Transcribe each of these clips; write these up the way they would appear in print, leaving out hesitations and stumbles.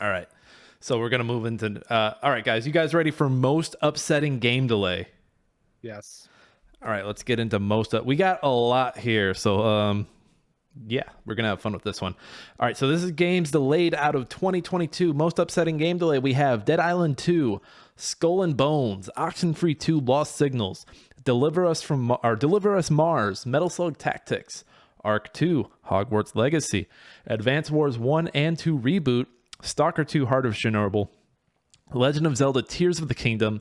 All right. So we're going to move into... all right, guys. You guys ready for most upsetting game delay? Yes. All right, let's get into most... we got a lot here. So, yeah, we're going to have fun with this one. All right, so this is games delayed out of 2022. Most upsetting game delay. We have Dead Island 2, Skull and Bones, Oxenfree 2, Lost Signals, Deliver Us Mars, Metal Slug Tactics, Arc 2, Hogwarts Legacy, Advance Wars 1 and 2 Reboot, Stalker 2 Heart of Chernobyl, Legend of Zelda Tears of the Kingdom,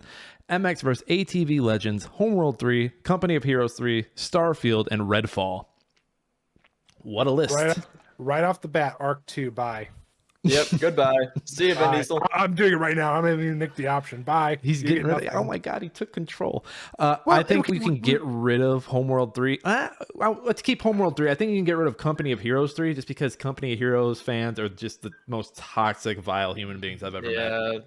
MX vs. ATV Legends, Homeworld 3, Company of Heroes 3, Starfield, and Redfall. What a list. Right off the bat, Arc 2, bye. Yep, goodbye. See you, Vin Diesel. I'm doing it right now. I'm going to nick the option. Bye. He's getting rid of... Oh my God, he took control. I think we can get rid of Homeworld 3. Well, let's keep Homeworld 3. I think you can get rid of Company of Heroes 3 just because Company of Heroes fans are just the most toxic, vile human beings I've ever met. Yeah,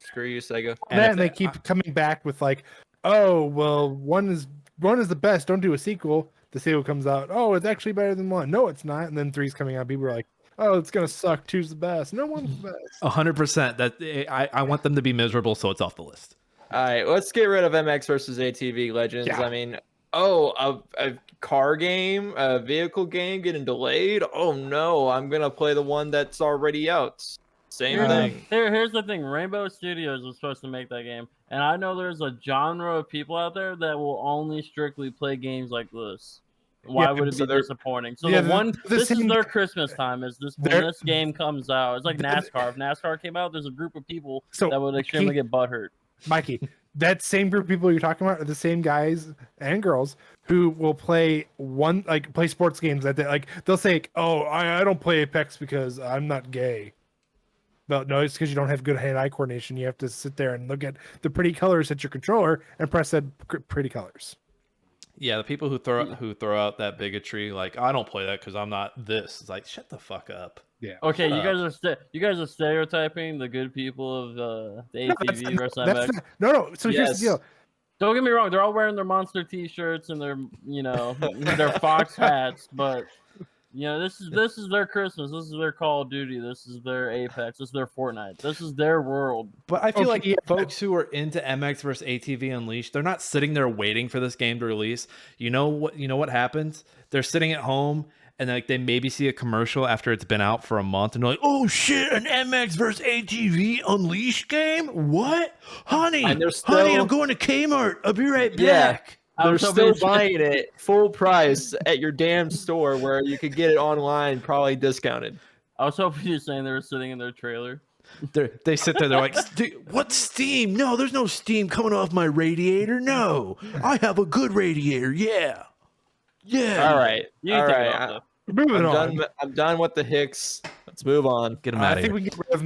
screw you, Sega. And then they keep coming back with like, oh, well, one is the best. Don't do a sequel. The sequel comes out. Oh, it's actually better than 1. No, it's not. And then 3's coming out. People are like, oh, it's gonna suck. 2's the best. No one's the best. 100%. That I want them to be miserable, so it's off the list. All right, let's get rid of MX versus ATV Legends. Yeah. I mean, a car game, a vehicle game getting delayed. Oh no, I'm gonna play the one that's already out. Same thing. Here's the thing. Rainbow Studios was supposed to make that game, and I know there's a genre of people out there that will only strictly play games like this. Why would it be disappointing? So this is their Christmas time. Is this when this game comes out? It's like NASCAR. If NASCAR came out, there's a group of people that would extremely get butthurt. Mikey, that same group of people you're talking about are the same guys and girls who will play sports games that they'll say, oh, I don't play Apex because I'm not gay. No, it's because you don't have good hand-eye coordination. You have to sit there and look at the pretty colors at your controller and press that pretty colors. Yeah, the people who throw out that bigotry, like, I don't play that because I'm not this. It's like, shut the fuck up. Yeah. Okay, you guys are stereotyping the good people of the ATV versus MX. No. So here's the deal. Don't get me wrong; they're all wearing their Monster T-shirts and their their Fox hats, but this is their Christmas. This is their Call of Duty. This is their Apex. This is their Fortnite. This is their world. But I feel like folks who are into MX versus ATV Unleashed, they're not sitting there waiting for this game to release. You know what happens? They're sitting at home and they maybe see a commercial after it's been out for a month and they're like, "Oh shit, an MX versus ATV Unleashed game? What? Honey, I'm going to Kmart. I'll be right back." They're still buying it full price at your damn store where you could get it online, probably discounted. I was hoping you were saying they were sitting in their trailer. They sit there, they're like, "What Steam? No, there's no steam coming off my radiator. No, I have a good radiator. Yeah. All right. I'm done with the Hicks. Let's move on. Get them out of here. I think we can get rid of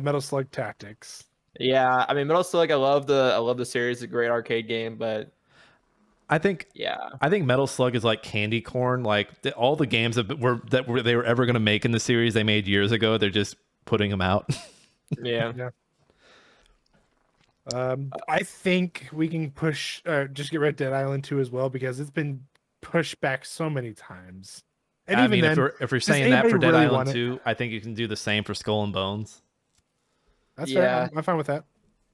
Metal Slug Tactics. Yeah, I mean, Metal Slug. I love the series. It's a great arcade game, but I think Metal Slug is like candy corn. Like all the games they were ever going to make in the series they made years ago, they're just putting them out. Yeah. I think we can just get rid of Dead Island 2 as well because it's been pushed back so many times. And even then, if you're saying that for Dead Island 2, I think you can do the same for Skull and Bones. That's fair. I'm fine with that.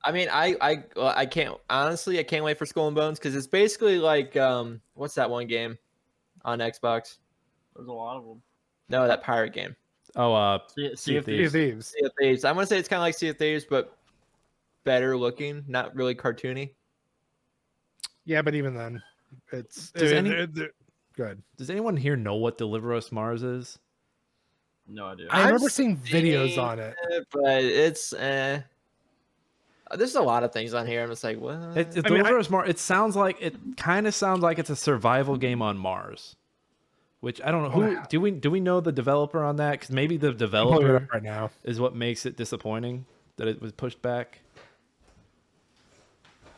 I mean, I can't honestly. I can't wait for Skull and Bones because it's basically like what's that one game on Xbox? There's a lot of them. No, that pirate game. Oh, Sea of Thieves. Sea of Thieves. I'm gonna say it's kind of like Sea of Thieves, but better looking, not really cartoony. Yeah, but even then, it's good. Does anyone here know what Deliver Us Mars is? No idea. I remember seeing videos on it, but it's there's a lot of things on here. I'm just like, what? Deliver Us Mars. It kind of sounds like it's a survival game on Mars, which I don't know. Who do we know the developer on that? Because maybe the developer right now is what makes it disappointing that it was pushed back.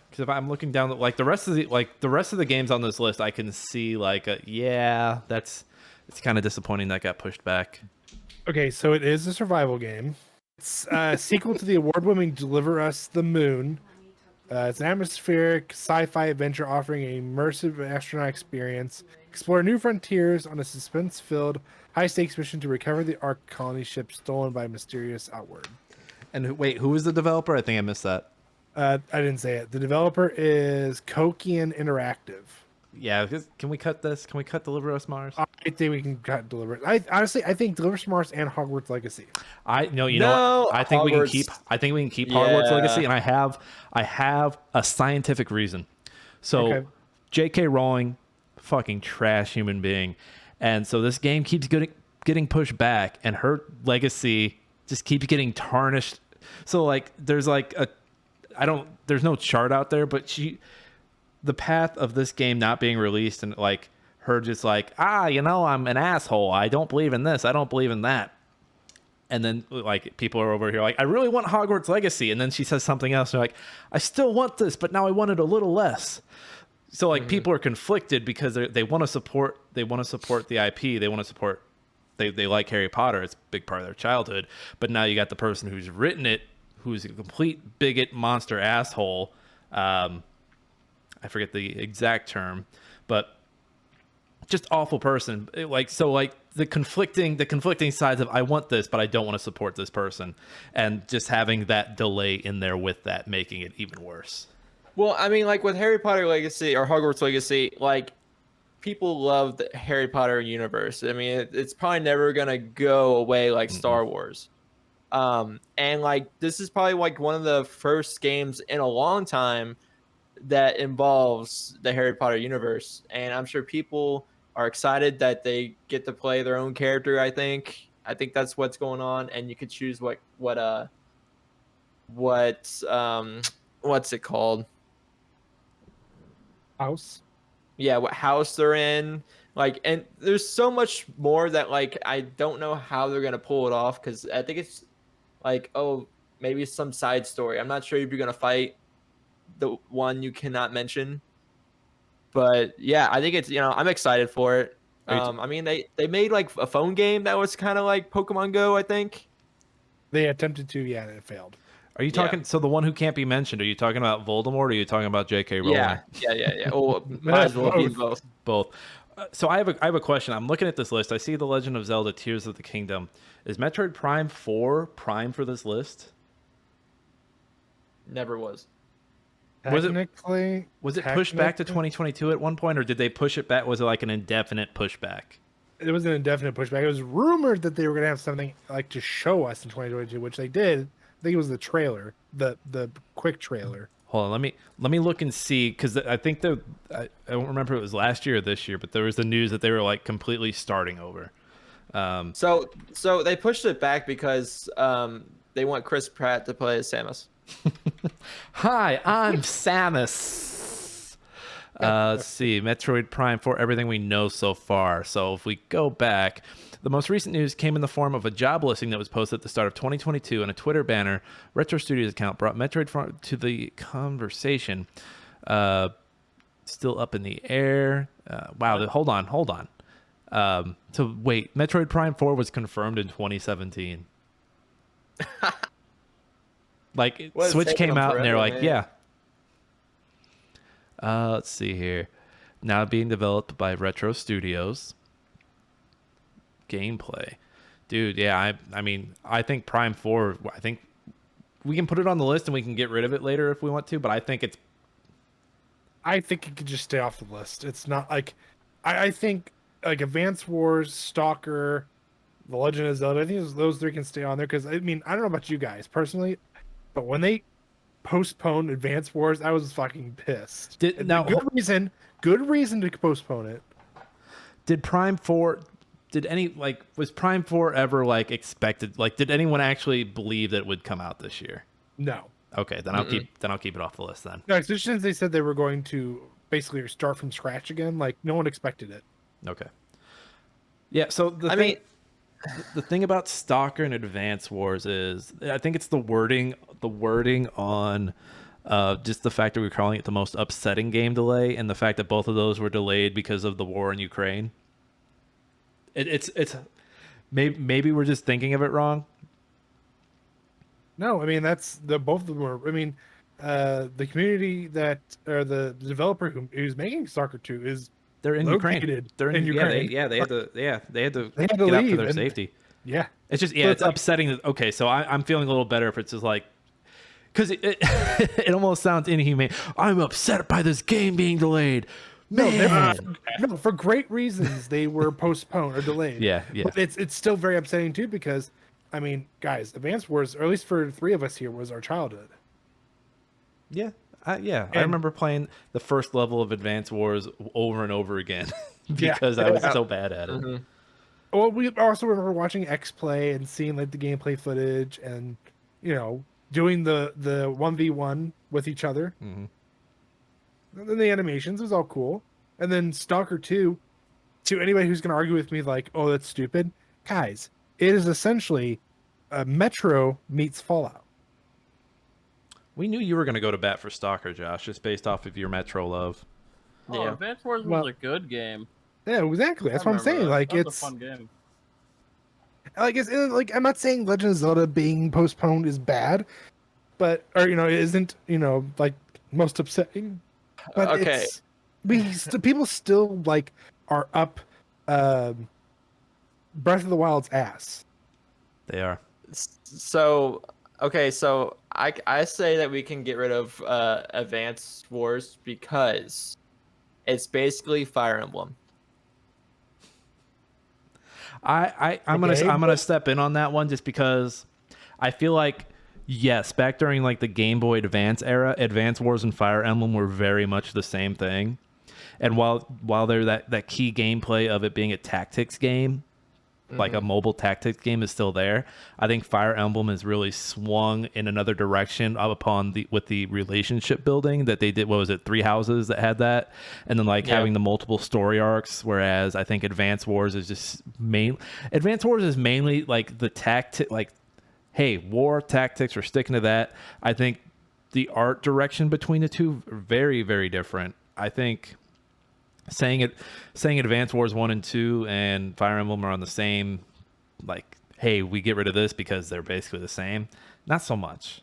Because if I'm looking down, the rest of the games on this list, I can see it's kind of disappointing that got pushed back. Okay, so it is a survival game. It's a sequel to the award-winning Deliver Us the Moon. It's an atmospheric sci-fi adventure offering an immersive astronaut experience Explore new frontiers on a suspense-filled, high-stakes mission to recover the Ark colony ship stolen by mysterious Outward. And wait, who is the developer? I think I missed that. I didn't say it. The developer is Kokian Interactive. Yeah, can we cut this? Can we cut Deliver Us Mars? I think we can cut Deliver. I think Deliver Us Mars and Hogwarts Legacy. No, I think we can keep. I think we can keep Hogwarts Legacy, and I have a scientific reason. So, Okay. J.K. Rowling, fucking trash human being, and so this game keeps getting pushed back, and her legacy just keeps getting tarnished. So like, there's no chart out there, but the path of this game not being released and like her just like, I'm an asshole. I don't believe in this. I don't believe in that. And then like people are over here like, I really want Hogwarts Legacy. And then she says something else. And they're like, I still want this, but now I want it a little less. So like people are conflicted because they want to support the IP. They want to support, they like Harry Potter. It's a big part of their childhood. But now you got the person who's written it, who's a complete bigot monster asshole. I forget the exact term, but just awful person. The conflicting sides of I want this, but I don't want to support this person, and just having that delay in there with that, making it even worse. Well, I mean, like with Harry Potter Legacy or Hogwarts Legacy, like people love the Harry Potter universe. I mean, it's probably never gonna go away like Star Wars. And like this is probably like one of the first games in a long time that involves the Harry Potter universe, and I'm sure people are excited that they get to play their own character. I think that's what's going on, and you could choose what's it called? House. Yeah, what house they're in. Like, and there's so much more that like I don't know how they're gonna pull it off, because I think it's like, oh, maybe some side story. I'm not sure if you're gonna fight the one you cannot mention, but yeah, I think it's, I'm excited for it. I mean, they made like a phone game that was kind of like Pokemon Go, I think. They attempted to, and it failed. Are you talking? So the one who can't be mentioned? Are you talking about Voldemort? Or are you talking about J.K. Rowling? Yeah. Oh, might as well be both. Both. So I have a question. I'm looking at this list. I see The Legend of Zelda: Tears of the Kingdom. Is Metroid Prime 4 prime for this list? Never was. Was it pushed back to 2022 at one point, or did they push it back? Was it like an indefinite pushback? It was an indefinite pushback. It was rumored that they were going to have something like to show us in 2022, which they did. I think it was the trailer, the quick trailer. Hold on, let me look and see, because I think I don't remember if it was last year or this year, but there was the news that they were like completely starting over. So they pushed it back because they want Chris Pratt to play as Samus. Hi, I'm Samus. Let's see, Metroid Prime 4, everything we know so far. So if we go back, the most recent news came in the form of a job listing that was posted at the start of 2022, and a Twitter banner. Retro Studios account brought Metroid Prime to the conversation. Still up in the air. Wow, hold on. So wait, Metroid Prime 4 was confirmed in 2017. Like, Switch came out and they're like, yeah. Let's see here. Now being developed by Retro Studios. Gameplay. Dude, yeah, I mean, I think Prime 4, I think we can put it on the list and we can get rid of it later if we want to, but I think it could just stay off the list. It's not like, I think like Advance Wars, Stalker, The Legend of Zelda, I think those three can stay on there, because I mean, I don't know about you guys personally, but when they postponed Advance Wars, I was fucking pissed. Good reason to postpone it. Did Prime 4, was Prime 4 ever like expected? Like, did anyone actually believe that it would come out this year? No. Okay, then I'll keep it off the list then. No, especially since they said they were going to basically start from scratch again. Like, no one expected it. Okay. Yeah, so the thing about Stalker and Advance Wars is, I think it's the wording on just the fact that we're calling it the most upsetting game delay, and the fact that both of those were delayed because of the war in Ukraine. It's maybe we're just thinking of it wrong. No, I mean, both of them were. I mean, the community or the developer who's making Stalker 2 is They're in Ukraine. located They're in Ukraine. Ukraine. They had to They had to get out for leave, their and- safety. Yeah. It's just So it's it's like- upsetting. Okay, so I'm feeling a little better if it's just like, because it almost sounds inhumane. I'm upset by this game being delayed. Man. No, for great reasons they were postponed or delayed. Yeah. But it's still very upsetting too because, I mean, guys, Advance Wars, or at least for 3 of us here, was our childhood. Yeah. I remember playing the first level of Advance Wars over and over again because I was so bad at it. Mhm. Well, we also remember watching X play and seeing like the gameplay footage and, you know, doing the 1v1 with each other. Mhm. And then the animations was all cool. And then Stalker 2, to anybody who's going to argue with me like, oh, that's stupid. Guys, it is essentially Metro meets Fallout. We knew you were going to go to bat for Stalker, Josh, just based off of your Metro love. Oh, Yeah. Advance Wars was Well- a good game. Yeah, exactly. That's I what I'm remember saying. that. Like, That was it's a fun game. like it's like I'm not saying Legend of Zelda being postponed is bad, but or isn't like most upsetting. But Okay. people still like are up Breath of the Wild's ass. They are. So okay, so I say that we can get rid of Advance Wars because it's basically Fire Emblem. I'm gonna step in on that one just because I feel like yes, back during like the Game Boy Advance era, Advance Wars and Fire Emblem were very much the same thing. And while they're that key gameplay of it being a tactics game, like a mobile tactics game is still there, I think Fire Emblem has really swung in another direction with the relationship building that they did. What was it, 3 Houses that had that, and then having the multiple story arcs. Whereas I think Advance Wars is just Advance Wars is mainly like the tactic, like, hey, war tactics, we're sticking to that. I think the art direction between the two are very, very different. I think saying Advance Wars 1 and 2 and Fire Emblem are on the same, like, hey, we get rid of this because they're basically the same. Not so much.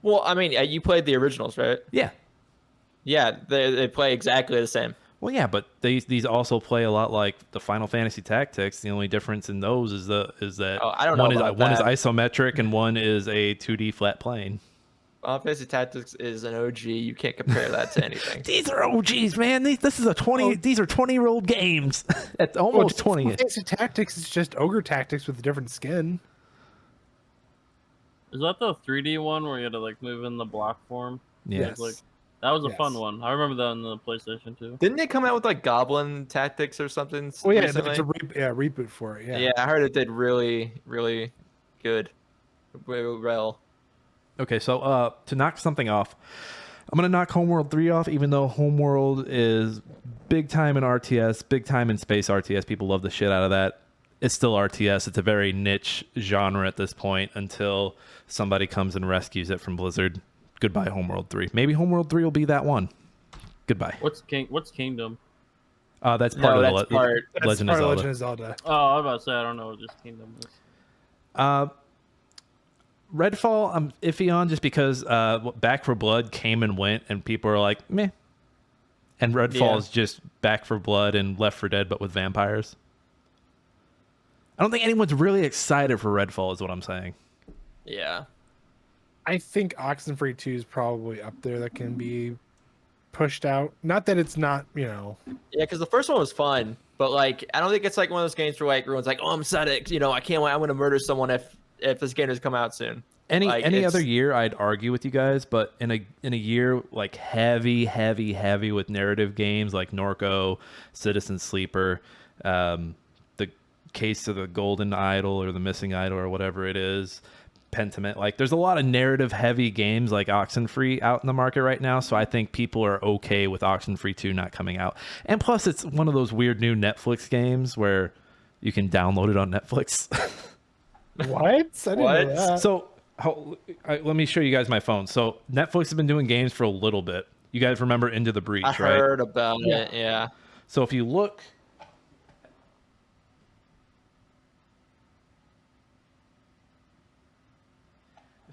Well, I mean, you played the originals, right? Yeah. Yeah, they play exactly the same. Well, yeah, but these also play a lot like the Final Fantasy Tactics. The only difference in those is that I don't know about one is that. isometric and one is a 2D flat plane. Final Fantasy Tactics is an OG. You can't compare that to anything. These are OGs, man. This is a 20. These are 20-year-old games. It's almost 20. Fantasy Tactics is just ogre tactics with a different skin. Is that the 3D one where you had to like move in the block form? Yes. Like, that was a Yes. fun one. I remember that on the PlayStation 2. Didn't they come out with like Goblin Tactics or something? Oh yeah, recently? it's a reboot for it. Yeah. Yeah, I heard it did really, really good. Well, Okay, so to knock something off, I'm gonna knock Homeworld 3 off, even though Homeworld is big time in RTS, big time in space RTS. People love the shit out of that. It's still RTS. It's a very niche genre at this point until somebody comes and rescues it from Blizzard. Goodbye, Homeworld 3. Maybe Homeworld 3 will be that one. Goodbye. What's Kingdom? That's part of the that's part- That's Legend part of of Zelda. Legend of Zelda. Oh, I was about to say I don't know what this Kingdom is. Redfall, I'm iffy on just because Back for Blood came and went, and people are like, meh. And Redfall Yeah. is just Back for Blood and Left 4 Dead, but with vampires. I don't think anyone's really excited for Redfall, is what I'm saying. yeah. I think Oxenfree 2 is probably up there that can be pushed out. Not that it's not, Yeah, because the first one was fun, but like I don't think it's like one of those games where like everyone's like, "Oh, I'm excited! I can't wait! I'm gonna murder someone if this game does come out soon." Any Like, other year, I'd argue with you guys, but in a year like heavy with narrative games like Norco, Citizen Sleeper, the Case of the Golden Idol or the Missing Idol or whatever it is, Pentiment. Like, there's a lot of narrative heavy games like Oxenfree out in the market right now, so I think people are okay with Oxenfree 2 not coming out. And plus, it's one of those weird new Netflix games where you can download it on Netflix. what? I didn't What? know that. So let me show you guys my phone. So Netflix has been doing games for a little bit. You guys remember Into the Breach, I right? heard about it. Yeah. So if you look,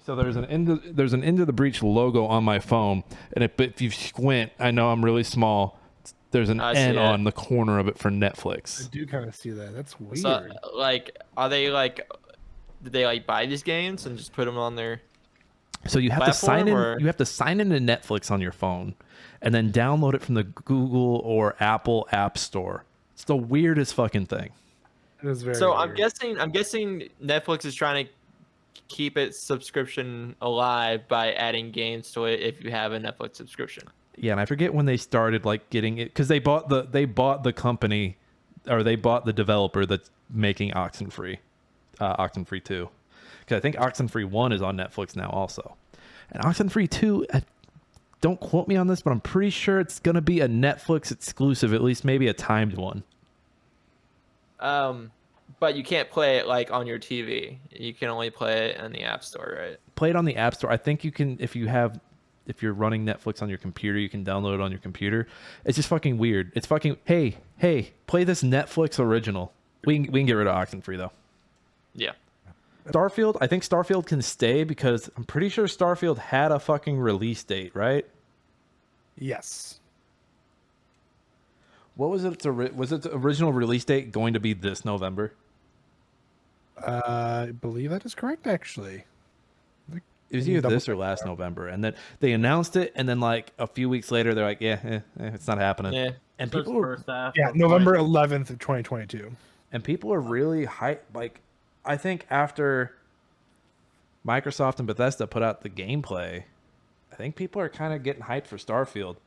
so there's an Into the Breach logo on my phone, and if you squint, I know I'm really small, There's an I see N it. on the corner of it for I Netflix. do kind of see that. That's weird. So, like, are they like, did they like buy these games and just put them on their? So you have to sign platform, in. or- You have to sign into Netflix on your phone, and then download it from the Google or Apple App Store. It's the weirdest fucking thing. It is very So weird. I'm guessing Netflix is trying to keep its subscription alive by adding games to it if you have a Netflix subscription. Yeah, and I forget when they started like getting it because they bought the company, or they bought the developer that's making Oxenfree 2. Because I think Oxenfree 1 is on Netflix now also, and Oxenfree 2. Don't quote me on this, but I'm pretty sure it's gonna be a Netflix exclusive, at least maybe a timed one. But you can't play it like on your TV. You can only play it in the App Store, right? Play it on the App Store. I think you can if you're running Netflix on your computer, you can download it on your computer. It's just fucking weird. It's fucking hey, play this Netflix original. We can get rid of Oxenfree though. Yeah. Starfield, I think Starfield can stay because I'm pretty sure Starfield had a fucking release date, right? Yes. What was it? Was it the original release date going to be this November? I believe that is correct, actually. It was either this or last November, and then they announced it, and then like a few weeks later, they're like, it's not happening." Yeah. And So it's people were, first half Yeah, of November 11th of 2022. and people are really hyped. Like, I think after Microsoft and Bethesda put out the gameplay, I think people are kind of getting hyped for Starfield.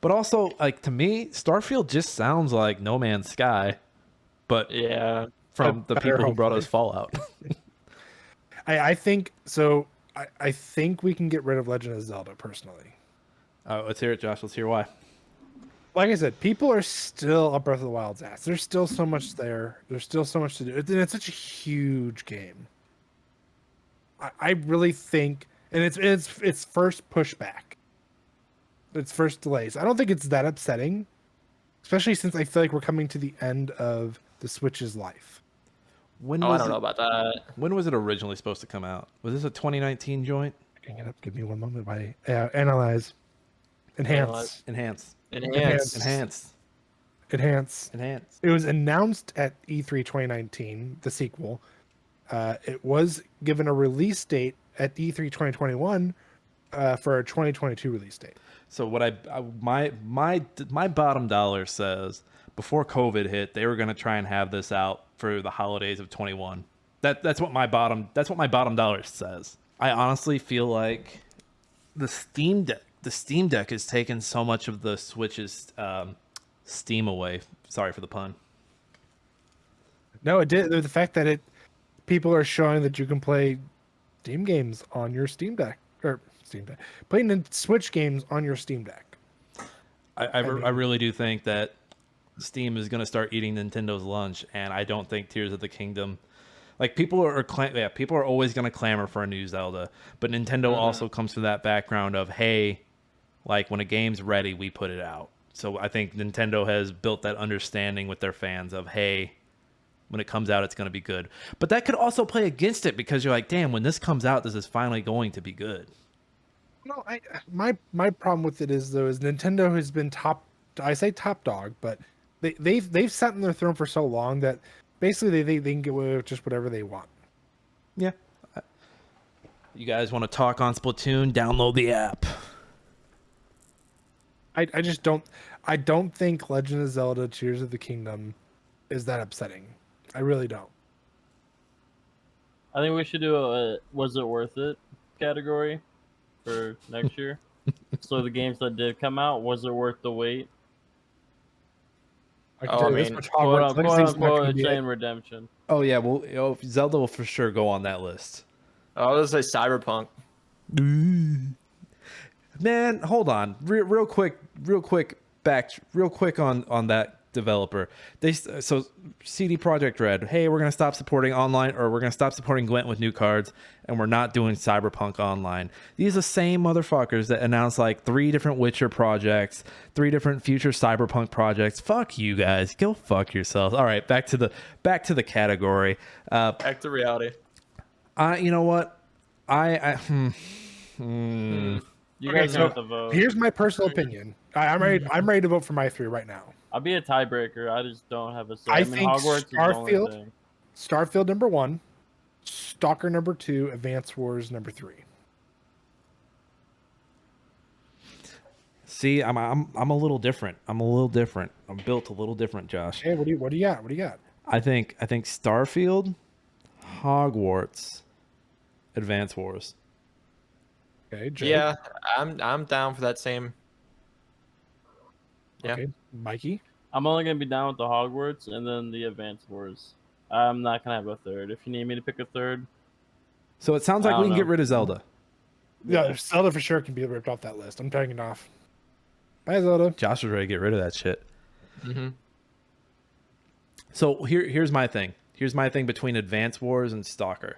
But also, like to me, Starfield just sounds like No Man's Sky, but Yeah. from the Better, people who brought us hopefully. Fallout. I think so. I think we can get rid of Legend of Zelda personally. Let's hear it, Josh. Let's hear why. Like I said, people are still up Breath of the Wild's ass. There's still so much there. There's still so much to do. And it's such a huge game. I really think, and it's first pushback. It's first delays. I don't think it's that upsetting, especially since I feel like we're coming to the end of the Switch's life. When Oh, I was don't it, know about that. When was it originally supposed to come out? Was this a 2019 joint? Picking it up. Give me one moment. By analyze, enhance, Enhance. enhance. It was announced at E3 2019, the sequel. It was given a release date at E3 2021 for a 2022 release date. So what my bottom dollar says before COVID hit, they were going to try and have this out for the holidays of 21. That's what my bottom dollar says. I honestly feel like the Steam Deck has taken so much of the Switch's steam away. Sorry for the pun. No, it did. The fact that people are showing that you can play Steam games on your Steam Deck, or Steam Deck, playing the Switch games on your Steam Deck. I really do think that Steam is going to start eating Nintendo's lunch, and I don't think Tears of the Kingdom. Like people are always going to clamor for a new Zelda, but Nintendo also comes from that background of hey, like when a game's ready, we put it out. So I think Nintendo has built that understanding with their fans of hey, when it comes out, it's going to be good. But that could also play against it because you're like, damn, when this comes out, this is finally going to be good. No, my problem with it is Nintendo has been top dog, but they've sat in their throne for so long that basically they can get away with just whatever they want. Yeah. You guys want to talk on Splatoon? Download the app. I just don't think Legend of Zelda Tears of the Kingdom is that upsetting. I really don't. I think we should do a was it worth it category for next year. So the games that did come out, was it worth the wait? I can tell you this much, Hogwarts Quote Legacy's not gonna unquote be chain it. redemption. Oh yeah, well, Zelda will for sure go on that list. I was gonna say Cyberpunk. Man, hold on, real quick on that developer. So CD Projekt Red, hey, we're gonna stop supporting online, or we're gonna stop supporting Gwent with new cards, and we're not doing Cyberpunk Online. These are the same motherfuckers that announced like 3 different Witcher projects, 3 different future Cyberpunk projects. Fuck you guys, go fuck yourselves. All right, back to the category. Back to reality. You know what? You Okay, guys so don't have to vote. here's my personal opinion. I'm ready to vote for my 3 right now. I'll be a tiebreaker. I just don't have a say. I I mean, think Hogwarts is the only Starfield, thing. Starfield number 1, Stalker number 2, Advance Wars number 3. See, I'm a little different. I'm built a little different, Josh. Hey, what do you got? What do you got? I think Starfield, Hogwarts, Advance Wars. Okay, Jay. Yeah, I'm down for that same. Yeah. Okay, Mikey. I'm only gonna be down with the Hogwarts and then the Advance Wars. I'm not gonna have a third. If you need me to pick a third, So it sounds I like we don't can get know. rid of Zelda. Yeah, Zelda for sure can be ripped off that list. I'm taking it off. Bye, Zelda. Josh was ready to get rid of that shit. Mm-hmm. So here's my thing. Here's my thing between Advance Wars and Stalker.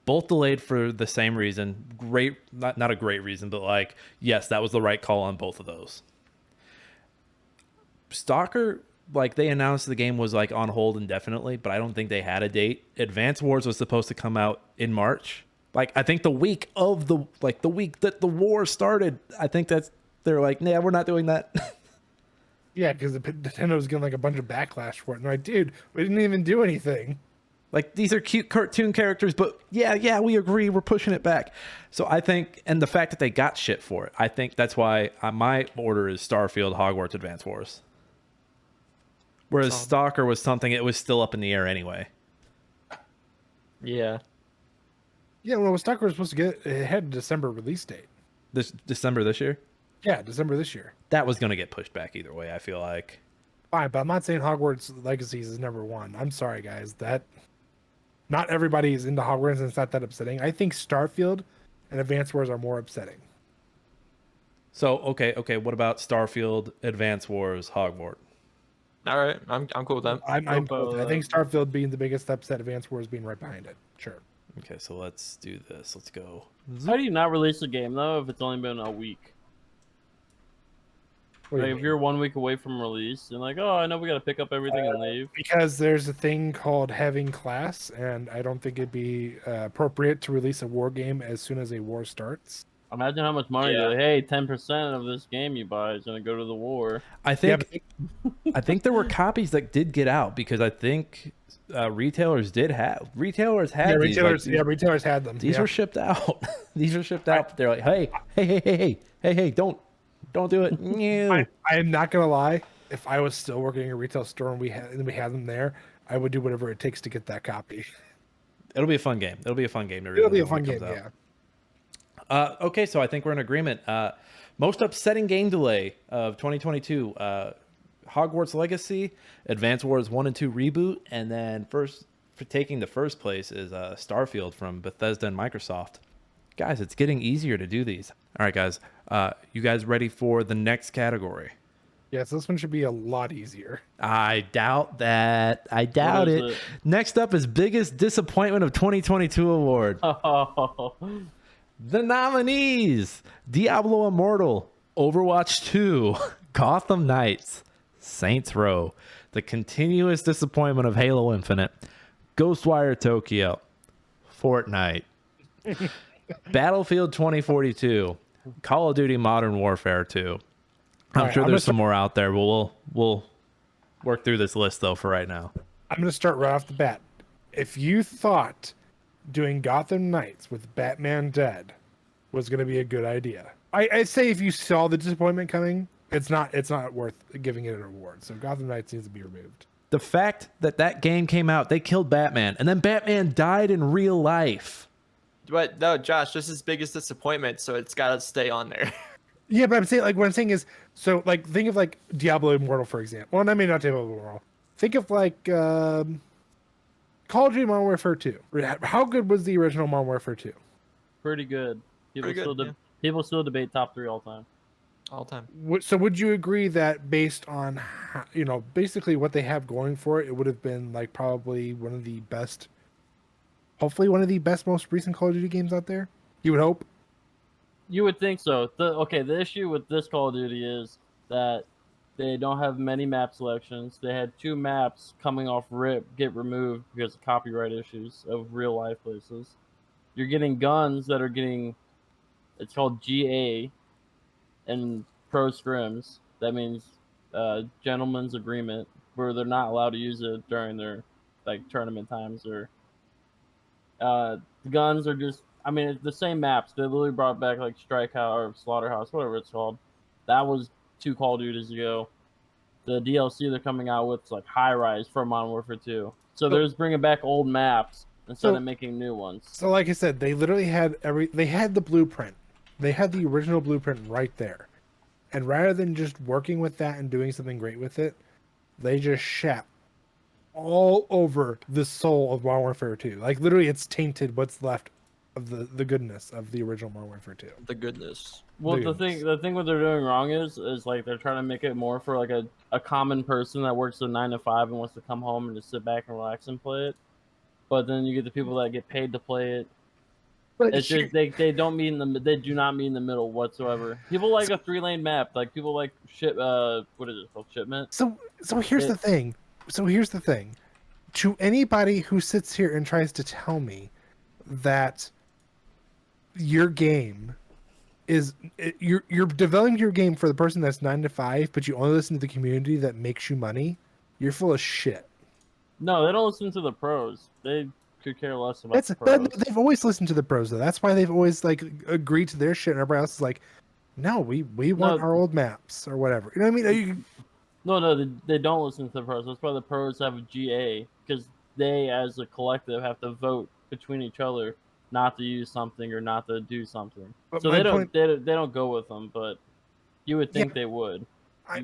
Both delayed for the same reason. Great, not a great reason, but like, yes, that was the right call on both of those. Stalker, like they announced the game was like on hold indefinitely, but I don't think they had a date. Advance Wars was supposed to come out in March. Like I think the week that the war started, I think they're like, nah, we're not doing that. Yeah, because Nintendo was getting like a bunch of backlash for it. And like, dude, we didn't even do anything. Like these are cute cartoon characters, but yeah, we agree. We're pushing it back. So I think, and the fact that they got shit for it, I think that's why my order is Starfield, Hogwarts, Advance Wars. Whereas Stalker was something, it was still up in the air anyway. Yeah. Yeah, well, Stalker was supposed to get it had a December release date. This December this year? Yeah, December this year. That was going to get pushed back either way, I feel like. Fine, but I'm not saying Hogwarts Legacies is number 1. I'm sorry, guys. That not everybody is into Hogwarts, and it's not that upsetting. I think Starfield and Advance Wars are more upsetting. So okay, what about Starfield, Advance Wars, Hogwarts? All right, I'm cool with that. I'm cool with that. I think Starfield being the biggest upset, Advance Wars being right behind it. Sure. Okay, so let's do this. Let's go. how do you not release a game though if it's only been a week? What do you Like if mean? you're 1 week away from release and like, oh, I know we got to pick up everything and leave. Because there's a thing called having class, and I don't think it'd be appropriate to release a war game as soon as a war starts. Imagine how much money. Yeah. Like, hey, 10% of this game you buy is gonna go to the war. I think I think there were copies that did get out because I think retailers had Yeah, these, retailers. like, Retailers had them. these yeah. were shipped out. These were shipped out. They're like, hey, don't do it. No. I am not gonna lie. If I was still working in a retail store and we had them there, I would do whatever it takes to get that copy. It'll be a fun game. It'll be a fun game. It'll be a fun game. Yeah. Okay, so I think we're in agreement. Most upsetting game delay of 2022: Hogwarts Legacy, Advance Wars 1 and 2 reboot, and then first for taking the first place is Starfield from Bethesda and Microsoft. Guys, it's getting easier to do these. All right, guys, you guys ready for the next category? Yes, this one should be a lot easier. I doubt that. I doubt is it. it? Next up is biggest disappointment of 2022 award. Oh, The nominees: Diablo Immortal, Overwatch 2, Gotham Knights, Saints Row, the continuous disappointment of Halo Infinite, Ghostwire Tokyo, Fortnite, Battlefield 2042, Call of Duty Modern Warfare 2. I'm Alright, sure I'm there's gonna some more out there, but we'll work through this list though for right now. I'm gonna start right off the bat. If you thought doing Gotham Knights with Batman Dead was gonna be a good idea, I say if you saw the disappointment coming, it's not worth giving it an award. So Gotham Knights needs to be removed. The fact that game came out, they killed Batman, and then Batman died in real life. But no, Josh, this is his biggest disappointment, so it's got to stay on there. Yeah, but I'm saying what I'm saying is, so like think of like Diablo Immortal, for example. Well, I mean not Diablo Immortal. Think of like Call of Duty Modern Warfare 2. How good was the original Modern Warfare 2? pretty good. People Pretty good, people still debate top 3 all time. All time. So would you agree that based on basically what they have going for it, it would have been like probably one of the best, hopefully one of the best most recent Call of Duty games out there? You would hope. You would think so. The issue with this Call of Duty is that they don't have many map selections. They had 2 maps coming off rip get removed because of copyright issues of real life places. You're getting guns that are getting, it's called GA, in pro scrims, that means gentleman's agreement where they're not allowed to use it during their like tournament times or guns are just. I mean, it's the same maps. They literally brought back like Strikehouse or Slaughterhouse, whatever it's called. That was 2 Call of Duties ago. The DLC they're coming out with is like High Rise for Modern Warfare 2. So they're just bringing back old maps instead of making new ones. So like I said, they literally had they had the blueprint. They had the original blueprint right there. And rather than just working with that and doing something great with it, they just shat all over the soul of Modern Warfare 2. Like literally it's tainted what's left of the goodness of the original Modern Warfare 2. The goodness. Well, the thing what they're doing wrong is like they're trying to make it more for like a common person that works a 9 to 5 and wants to come home and just sit back and relax and play it. But then you get the people that get paid to play it. But it's just they don't meet in the they do not meet in the middle whatsoever. People like a 3-lane map. Like people like what is it called, shipment? So here's the thing. To anybody who sits here and tries to tell me that your game is you're developing your game for the person that's 9 to 5, but you only listen to the community that makes you money, you're full of shit. No, they don't listen to the pros. They could care less about the pros. They've always listened to the pros though. That's why they've always like agreed to their shit, and everybody else is like, no, we want our old maps or whatever. You know what I mean? No, they don't listen to the pros. That's why the pros have a GA, because they, as a collective, have to vote between each other not to use something or not to do something. But so they don't go with them, but you would think they would.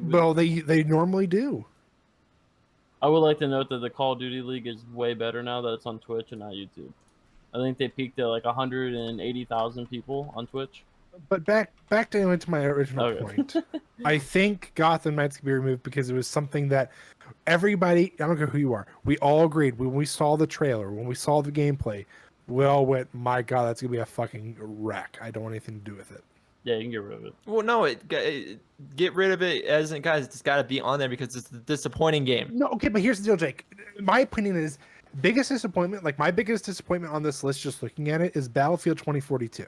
Well, they normally do. I would like to note that the Call of Duty League is way better now that it's on Twitch and not YouTube. I think they peaked at like 180,000 people on Twitch. But back to my original point. I think Gotham Knights could be removed because it was something that everybody, I don't care who you are, we all agreed when we saw the trailer, when we saw the gameplay, we all went, my God, that's going to be a fucking wreck. I don't want anything to do with it. Yeah, you can get rid of it. Well, no, get rid of it as in, guys, it's got to be on there because it's a disappointing game. No, okay, but here's the deal, Jake. My opinion is biggest disappointment, like my biggest disappointment on this list, just looking at it, is Battlefield 2042.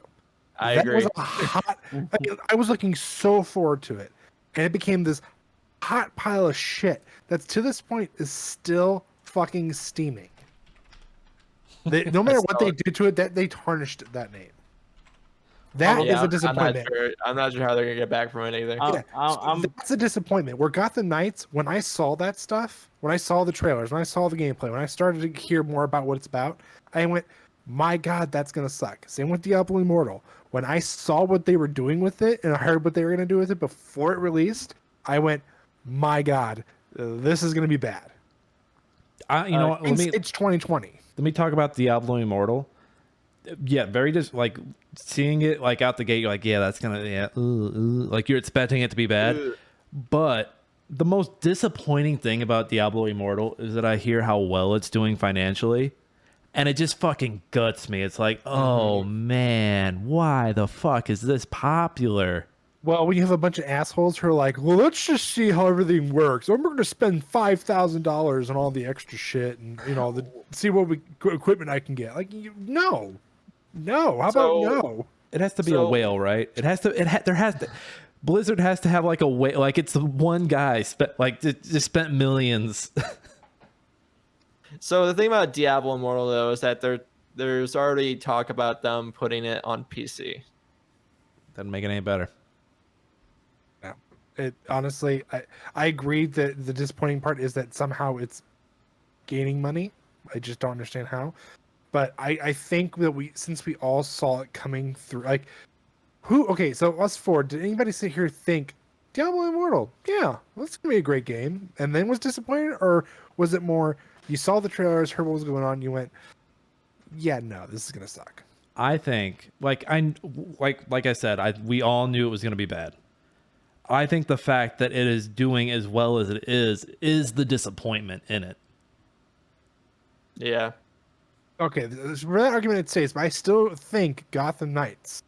I agree. I was looking so forward to it, and it became this hot pile of shit that's to this point is still fucking steaming. No matter what they did to it, that they tarnished that name. That is a disappointment. I'm not sure how they're gonna get back from it either. That's a disappointment. Where Gotham Knights, when I saw that stuff, when I saw the trailers, when I saw the gameplay, when I started to hear more about what it's about, I went, my God, that's gonna suck. Same with Diablo Immortal. When I saw what they were doing with it and I heard what they were gonna do with it before it released, I went, my God, this is gonna be bad. You know what? It's 2020. Let me talk about Diablo Immortal. Yeah, very just like seeing it like out the gate. You're like, yeah, that's gonna like you're expecting it to be bad. But the most disappointing thing about Diablo Immortal is that I hear how well it's doing financially, and it just fucking guts me. It's like, oh man, why the fuck is this popular? Well, when you have a bunch of assholes who are like, well, let's just see how everything works. I'm going to spend $5,000 on all the extra shit and, see what equipment I can get. Like, no. How about no? It has to be a whale, right? Blizzard has to have like a whale. Like it's the one guy just spent millions. So the thing about Diablo Immortal though is that there's already talk about them putting it on PC. Doesn't make it any better. Honestly, I agree that the disappointing part is that somehow it's gaining money. I just don't understand how. But I think that since we all saw it coming through, like so us four, did anybody sit here think Diablo Immortal? Yeah, that's gonna be a great game, and then was disappointed, or was it more you saw the trailers, heard what was going on, you went, yeah, no, this is gonna suck. I think like I said, we all knew it was gonna be bad. I think the fact that it is doing as well as it is the disappointment in it. Yeah. Okay, for that argument it says, but I still think Gotham Knights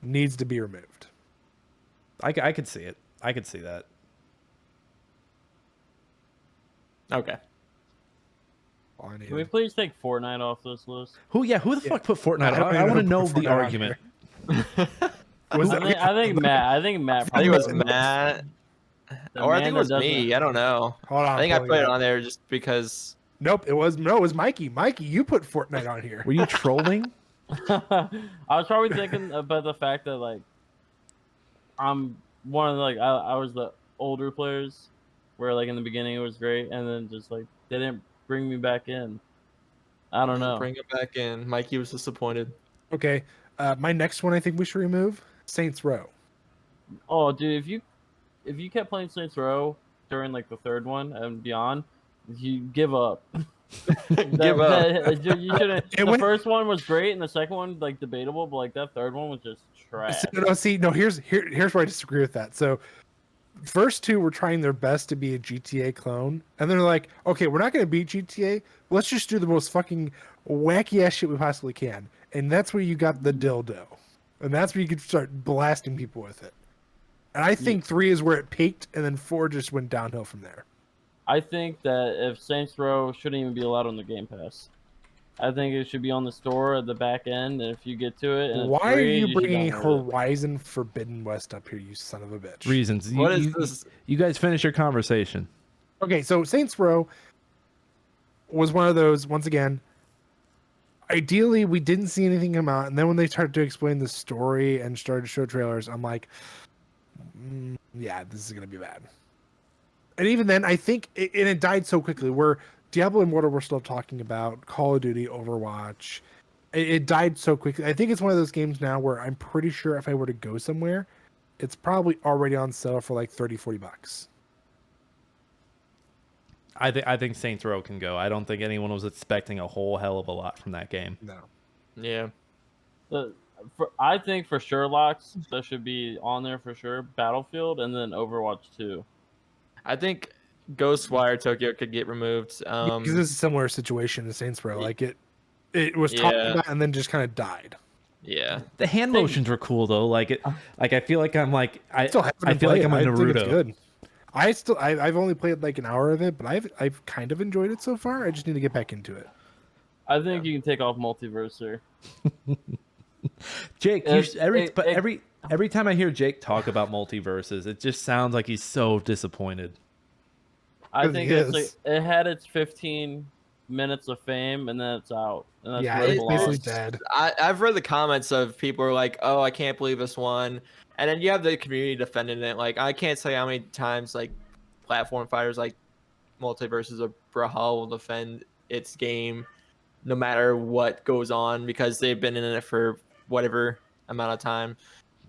needs to be removed. I could see it. I could see that. Okay. Can we please take Fortnite off this list? Who the fuck put Fortnite? I want to know the argument. I think Matt. I think Matt. I think it was probably Matt, the or I man think it that was doesn't- me. I don't know. Hold on. I think I pulling put it up. on there just because. Nope, it was Mikey. Mikey, you put Fortnite on here. Were you trolling? I was probably thinking about the fact that like I'm one of the, like I was the older players, where like in the beginning it was great, and then just like they didn't bring me back in. I don't know. Bring it back in. Mikey was disappointed. Okay, my next one I think we should remove Saints Row. Oh, dude, if you kept playing Saints Row during like the third one and beyond, you give up. Give up. You shouldn't. And The when- first one was great, and the second one like debatable, but like that third one was just trash. Here's where I disagree with that. So, first two were trying their best to be a GTA clone, and then they're like, okay, we're not going to beat GTA. Let's just do the most fucking wacky ass shit we possibly can, and that's where you got the dildo, and that's where you could start blasting people with it. And I think 3 is where it peaked, and then 4 just went downhill from there. I think that if Saints Row shouldn't even be allowed on the Game Pass. I think it should be on the store at the back end, and if you get to it, and it's Why free, are you should bringing download it. Horizon Forbidden West up here, you son of a bitch? Reasons. What is this? You guys finish your conversation. Okay, so Saints Row was one of those, once again, ideally we didn't see anything come out, and then when they started to explain the story and started to show trailers, I'm like, yeah, this is going to be bad. And even then, I think it died so quickly, where Diablo Immortal we're still talking about, Call of Duty, Overwatch, it died so quickly. I think it's one of those games now where I'm pretty sure if I were to go somewhere, it's probably already on sale for like $30-$40. I think Saints Row can go. I don't think anyone was expecting a whole hell of a lot from that game. No. Yeah. I think for sure, locks that should be on there for sure. Battlefield and then Overwatch 2. I think Ghostwire Tokyo could get removed. Because this is a similar situation to Saints Row. Like it was talked Yeah. about and then just kind of died. Yeah. The hand motions were cool though. Like I feel like I'm like I Still haven't I feel like played I'm a it. I think it's Naruto. good. I've only played like an hour of it, but I've kind of enjoyed it so far. I just need to get back into it. I think you can take off Multiverser. Jake, every time I hear Jake talk about multiverses, it just sounds like he's so disappointed. I think It it's like, is. it had its 15 minutes of fame and then it's out. And that's Yeah, where it it's belongs. basically dead. I've read the comments of people are like, "Oh, I can't believe this one," and then you have the community defending it. Like, I can't say how many times like platform fighters like Multiverses of Brawlhalla will defend its game, no matter what goes on, because they've been in it for whatever amount of time.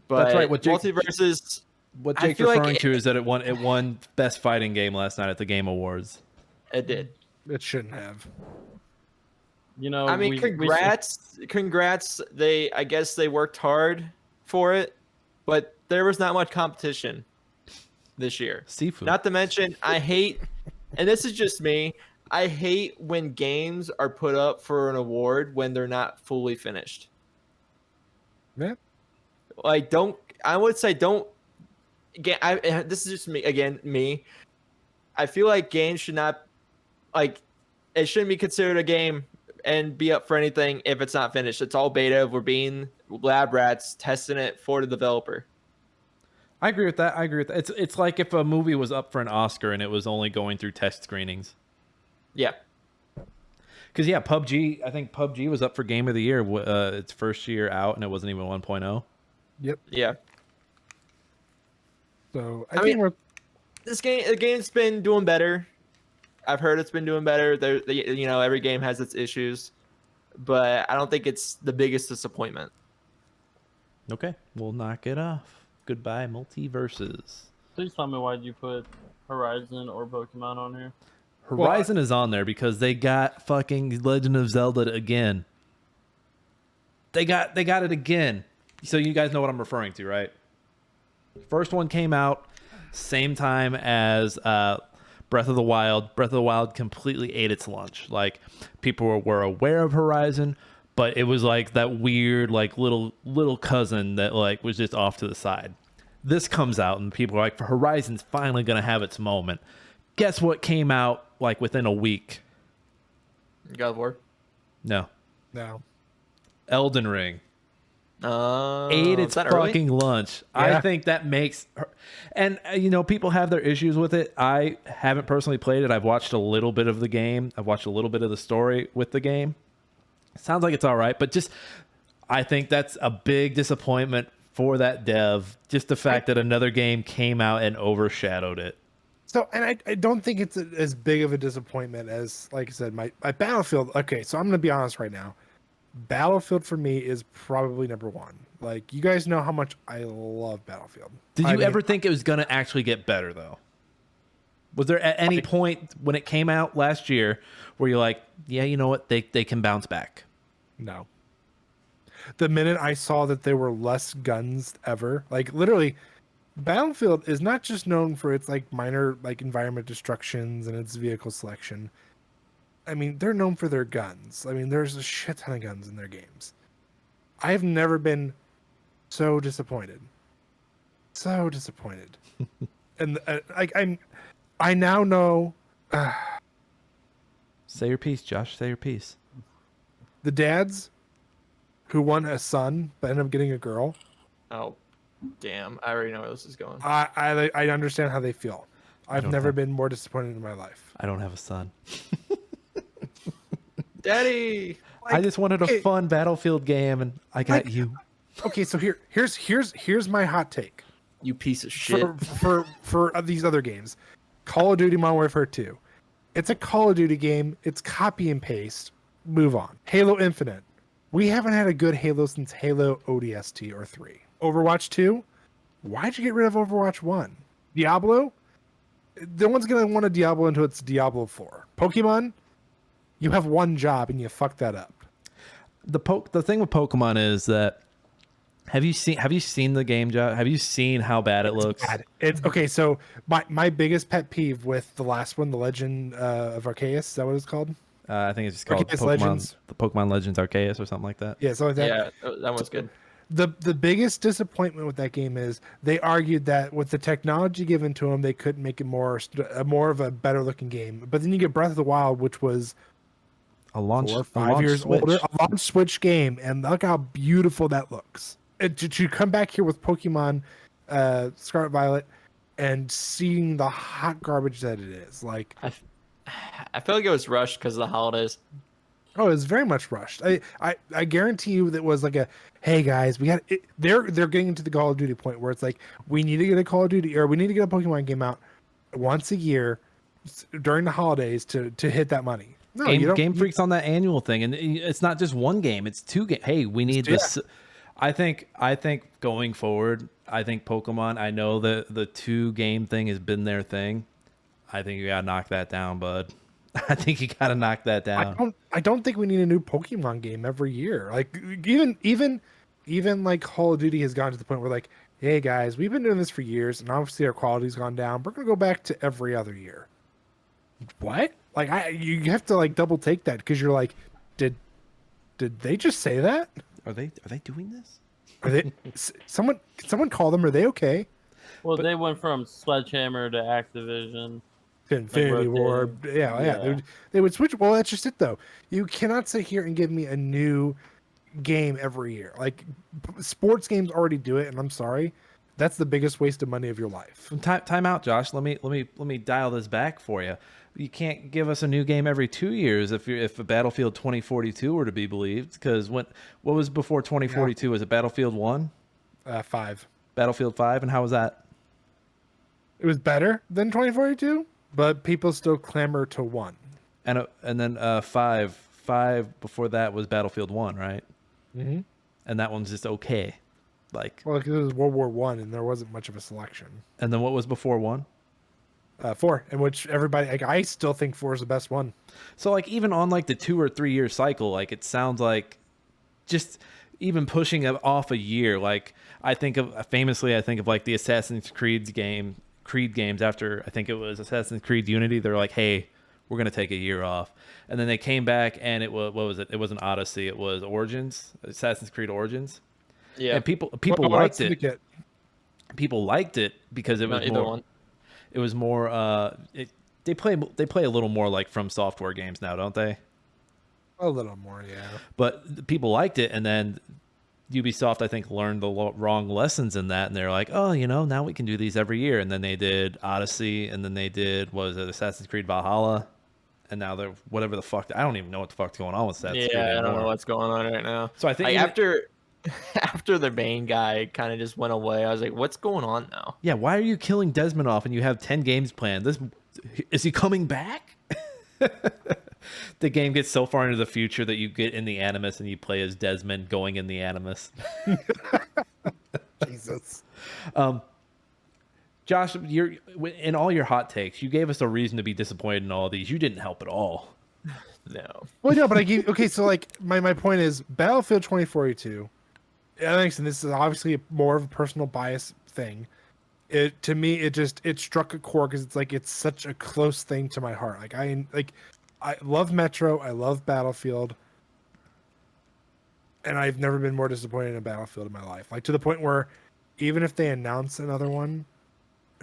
But That's right, what Jake- Multiverses, What I Jake's feel like referring to is that it won best fighting game last night at the Game Awards. it did. It shouldn't have. You know, I mean, we congrats. I guess they worked hard for it, but there was not much competition this year. Seafood. Not to mention, I hate, and this is just me, I hate when games are put up for an award when they're not fully finished. Yeah. Like, again, this is just me. I feel like games should not, like, it shouldn't be considered a game and be up for anything if it's not finished. It's all beta. We're being lab rats testing it for the developer. I agree with that. It's like if a movie was up for an Oscar and it was only going through test screenings. Yeah. Because PUBG. I think PUBG was up for Game of the Year. Its first year out, and it wasn't even 1.0. Yep. Yeah. So I think mean, the game's been doing better. I've heard it's been doing better. Every game has its issues, but I don't think it's the biggest disappointment. Okay, we'll knock it off. Goodbye, Multiverses. Please tell me why you put Horizon or Pokemon on here. Horizon is on there because they got fucking Legend of Zelda again. They got it again. So you guys know what I'm referring to, right? First one came out same time as Breath of the Wild. Breath of the Wild completely ate its lunch. Like, people were aware of Horizon, but it was like that weird, like, little cousin that like was just off to the side. This comes out and people are like, Horizon's finally gonna have its moment. Guess what came out like within a week? God of War. No. no. Elden Ring. Ate its is that early? fucking lunch. Yeah. I think that makes her, and people have their issues with it. I haven't personally played it. I've watched a little bit of the game. I've watched a little bit of the story with the game. Sounds like it's all right, but just I think that's a big disappointment for that dev. Just the fact that another game came out and overshadowed it. So, and I don't think it's as big of a disappointment as, like I said, my Battlefield. Okay, so I'm going to be honest right now. Battlefield for me is probably number one. Like, you guys know how much I love Battlefield. Did you ever think it was going to actually get better, though? Was there at any point when it came out last year where you're like, yeah, you know what, they can bounce back? No. The minute I saw that there were less guns ever, like literally, Battlefield is not just known for its like minor like environment destructions and its vehicle selection. I mean, they're known for their guns. I mean, there's a shit ton of guns in their games. I have never been so disappointed. So disappointed. And I now know. Say your piece, Josh. Say your piece. The dads who won a son but ended up getting a girl. Oh, damn! I already know where this is going. I understand how they feel. I've never been more disappointed in my life. I don't have a son. Daddy. I just wanted a fun Battlefield game, and I got you. Okay, so here's my hot take. You piece of shit. For these other games, Call of Duty Modern Warfare 2. It's a Call of Duty game. It's copy and paste. Move on. Halo Infinite. We haven't had a good Halo since Halo ODST or 3. Overwatch 2. Why'd you get rid of Overwatch 1? Diablo. No one's gonna want a Diablo until it's Diablo 4. Pokemon. You have one job and you fuck that up. The thing with Pokemon is that have you seen the game, Joe? Have you seen how bad it looks? Bad. It's okay. So my biggest pet peeve with the last one, the Legend of Arceus, is that what it's called? I think it's just called Arceus Pokemon, Legends. The Pokemon Legends Arceus or something like that. Yeah, so like that. Yeah, that one's good. The biggest disappointment with that game is they argued that with the technology given to them, they couldn't make it more of a better looking game. But then you get Breath of the Wild, which was A launch 4 or 5 years Switch. older, a launch Switch game, and look how beautiful that looks. To come back here with Pokemon Scarlet Violet and seeing the hot garbage that it is, like I feel like it was rushed because of the holidays. oh, it's very much rushed. I guarantee you that was like a hey guys, we got it. They're getting into the Call of Duty point where it's like we need to get a Call of Duty or we need to get a Pokemon game out once a year during the holidays to hit that money. No, Game Freak's on that annual thing, and it's not just one game; it's 2 games. Hey, we need this. I think going forward, I think Pokemon. I know the 2 game thing has been their thing. I think you gotta knock that down, bud. I think you gotta knock that down. I don't think we need a new Pokemon game every year. Like even like Call of Duty has gone to the point where like, hey guys, we've been doing this for years, and obviously our quality's gone down. We're gonna go back to every other year. What? Like you have to like double take that because you're like, did they just say that? Are they doing this? Are they? Someone call them. Are they okay? Well, they went from Sledgehammer to Activision. To Infinity War. Yeah. They would switch. Well, that's just it though. You cannot sit here and give me a new game every year. Like sports games already do it, and I'm sorry. That's the biggest waste of money of your life. Time out, Josh. Let me dial this back for you. You can't give us a new game every 2 years if a Battlefield 2042 were to be believed. Because what was before 2042? Was it Battlefield 1? 5. Battlefield 5, and how was that? It was better than 2042, but people still clamor to 1. And then 5 before that was Battlefield 1, right? Mm-hmm. And that one's just okay. Like, well, because it was World War One, and there wasn't much of a selection. And then what was before 1? 4, in which everybody, like, I still think 4 is the best one. So, like, even on like the 2 or 3 year cycle, like it sounds like just even pushing it off a year. Like I think of like the Assassin's Creed games after I think it was Assassin's Creed Unity. They're like, hey, we're gonna take a year off, and then they came back and it was what was it? It wasn't Odyssey. It was Origins, Assassin's Creed Origins. Yeah, and people liked it. People liked it because it was more. One. It was more. They play a little more like From Software games now, don't they? A little more, yeah. But people liked it, and then Ubisoft, I think, learned the wrong lessons in that, and they're like, oh, now we can do these every year. And then they did Odyssey, and then they did, what was it, Assassin's Creed Valhalla, and now they're whatever the fuck. I don't even know what the fuck's going on with Assassin's Creed anymore. I don't know what's going on right now. So I think like, after the main guy kind of just went away, I was like, what's going on now? Yeah, why are you killing Desmond off and you have 10 games planned? Is he coming back? The game gets so far into the future that you get in the Animus and you play as Desmond going in the Animus. Jesus. Josh, you're in all your hot takes, you gave us a reason to be disappointed in all these. You didn't help at all. No. Well, no, but I gave. Okay, so like my point is Battlefield 2042. And this is obviously more of a personal bias thing. To me, it struck a chord because it's such a close thing to my heart. I love Metro, I love Battlefield, and I've never been more disappointed in a Battlefield in my life. Like, to the point where even if they announce another one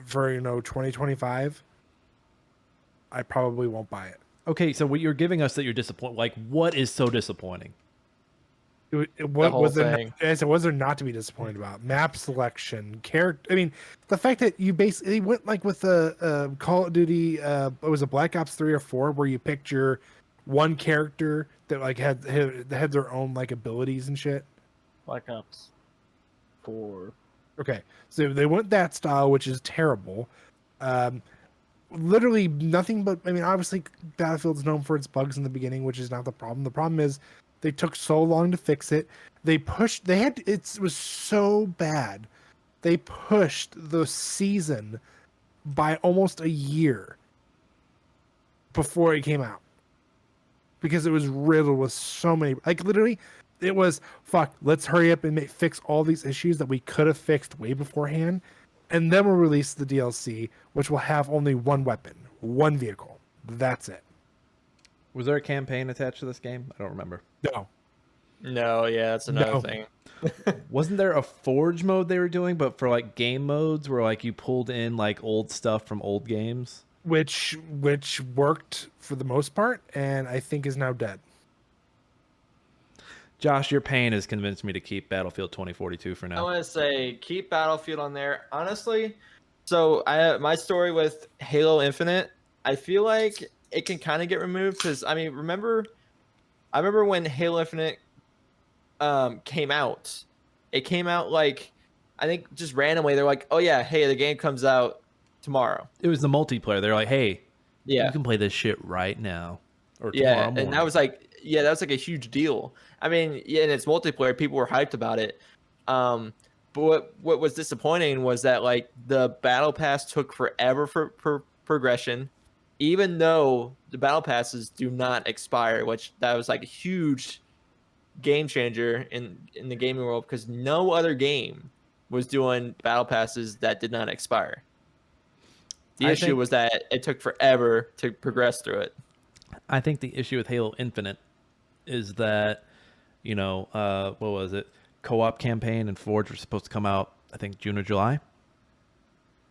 for 2025, I probably won't buy it. Okay, so what you're giving us that you're disappointed, like, what is so disappointing? What was there not to be disappointed about? Map selection, character. I mean, the fact that you basically went like with the Call of Duty. It was a Black Ops 3 or 4 where you picked your one character that like had their own like abilities and shit. Black Ops 4. Okay, so they went that style, which is terrible. Literally nothing but. I mean, obviously Battlefield's known for its bugs in the beginning, which is not the problem. The problem is they took so long to fix it. It was so bad. They pushed the season by almost a year before it came out. Because it was riddled with so many, like literally, it was, fuck, let's hurry up and fix all these issues that we could have fixed way beforehand. And then we'll release the DLC, which will have only one weapon, one vehicle. That's it. Was there a campaign attached to this game? I don't remember. No, yeah, that's another thing. Wasn't there a Forge mode they were doing, but for like game modes where like you pulled in like old stuff from old games? Which worked for the most part, and I think is now dead. Josh, your pain has convinced me to keep Battlefield 2042 for now. I want to say keep Battlefield on there. Honestly, so my story with Halo Infinite, I feel like it can kind of get removed because I remember when Halo Infinite came out. It came out like I think just randomly. They're like, oh yeah, hey, the game comes out tomorrow. It was the multiplayer. They're like, hey, yeah, you can play this shit right now or tomorrow morning. And that was like a huge deal. I mean, yeah, and it's multiplayer. People were hyped about it. But what was disappointing was that like the battle pass took forever for progression, even though the battle passes do not expire, which that was like a huge game changer in the gaming world because no other game was doing battle passes that did not expire. The issue was that it took forever to progress through it. I think the issue with Halo Infinite is that, what was it? Co-op campaign and Forge were supposed to come out, I think, June or July.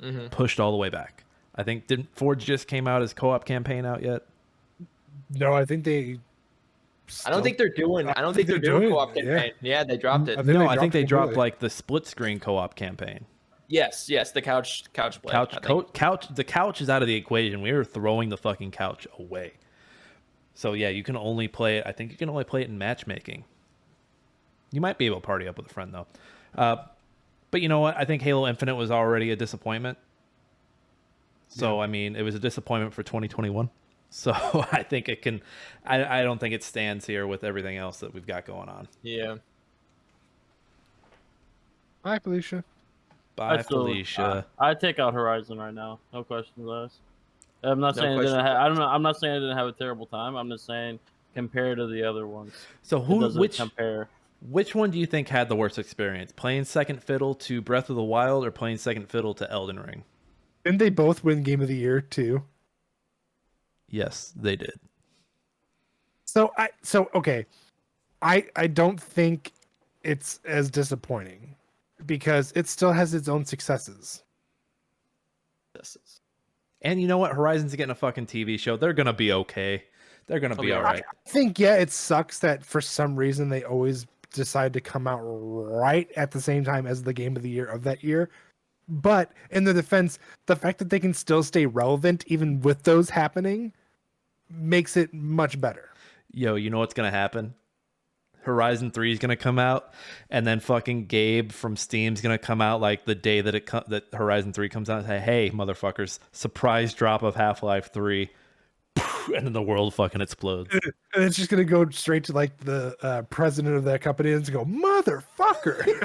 Mm-hmm. Pushed all the way back. I think, didn't Forge just came out as co-op campaign out yet? No, I think they... I don't think they're doing co-op campaign. Yeah, they dropped it. I think they dropped like the split screen co-op campaign. Yes, the couch play. The couch is out of the equation. We were throwing the fucking couch away. So yeah, you can only play it. I think you can only play it in matchmaking. You might be able to party up with a friend though. But you know what? I think Halo Infinite was already a disappointment. So yeah. I mean, it was a disappointment for 2021. So I think it can. I don't think it stands here with everything else that we've got going on. Yeah. Bye, Felicia. Bye, Felicia. I take out Horizon right now. No questions asked. I'm not saying I'm not saying I didn't have a terrible time. I'm just saying compared to the other ones. So which one do you think had the worst experience? Playing second fiddle to Breath of the Wild or playing second fiddle to Elden Ring? Didn't they both win Game of the Year too? Yes, they did. Okay. I don't think it's as disappointing because it still has its own successes. And you know what? Horizon's getting a fucking TV show. They're gonna be okay. They're gonna be all right. I think it sucks that for some reason they always decide to come out right at the same time as the game of the year of that year. But in their defense, the fact that they can still stay relevant even with those happening makes it much better. Yo, you know what's gonna happen? Horizon 3 is gonna come out, and then fucking Gabe from Steam's gonna come out like the day that that Horizon 3 comes out and say, "Hey, motherfuckers, surprise drop of Half-Life 3," and then the world fucking explodes. And it's just gonna go straight to like the president of that company and go, "Motherfucker."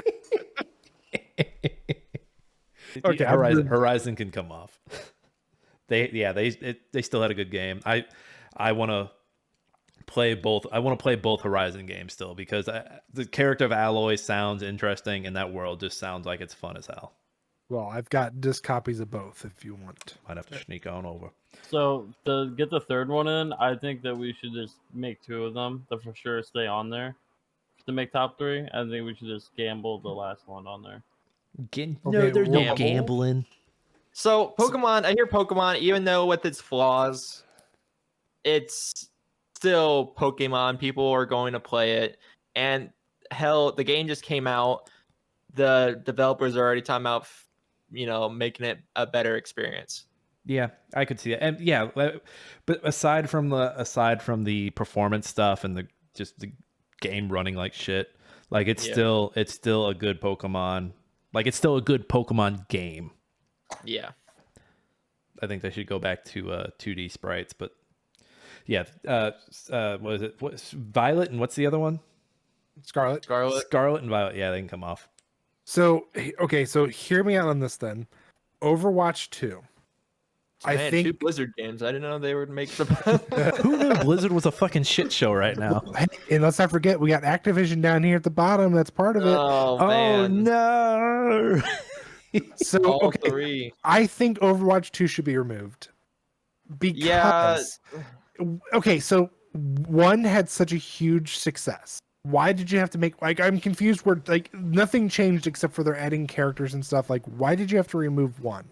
Okay, Horizon can come off. They still had a good game. I want to play both. I want to play both Horizon games still because the character of Aloy sounds interesting, and that world just sounds like it's fun as hell. Well, I've got disc copies of both if you want. Might have to sneak on over. So to get the third one in, I think that we should just make 2 of them to for sure stay on there. To make top 3, I think we should just gamble the last one on there. No, there's no gambling. So Pokemon, I hear Pokemon, even though with its flaws, it's still Pokemon. People are going to play it, and hell, the game just came out. The developers are already talking about, making it a better experience. Yeah, I could see that, and yeah, but aside from the performance stuff and the game running like shit, like it's still a good Pokemon. Like it's still a good Pokemon game. Yeah, I think they should go back to 2D sprites, but yeah, what is it? What's Violet and what's the other one? Scarlet and Violet. Yeah, they can come off. So okay, so hear me out on this then. Overwatch 2. I think 2 Blizzard games. I didn't know they would make the. Who knew Blizzard was a fucking shit show right now? And let's not forget, we got Activision down here at the bottom. That's part of it. Oh, man. No! So All okay, 3. I think Overwatch 2 should be removed because. Okay, so 1 had such a huge success. Why did you have to make I'm confused where nothing changed except for they're adding characters and stuff. Like, why did you have to remove 1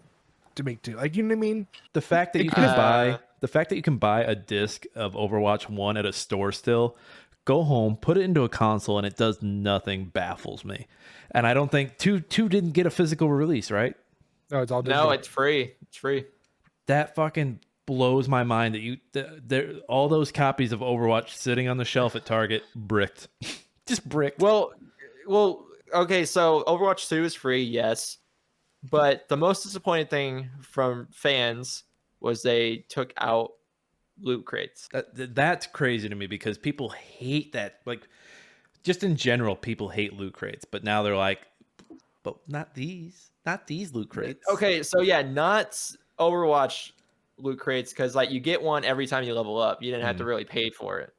to make 2? Like, you know what I mean? The fact that you can buy a disc of Overwatch 1 at a store still, go home, put it into a console, and it does nothing baffles me. And I don't think 2 didn't get a physical release, right? No, it's all digital. No, it's free. It's free. That fucking blows my mind that all those copies of Overwatch sitting on the shelf at Target bricked. Just bricked. Well, okay, so Overwatch 2 is free, yes. But the most disappointing thing from fans was they took out loot crates. That's crazy to me because people hate that. Like, just in general, people hate loot crates. But now they're like, but not these loot crates. Okay, so yeah, not Overwatch loot crates because you get one every time you level up. You didn't have to really pay for it.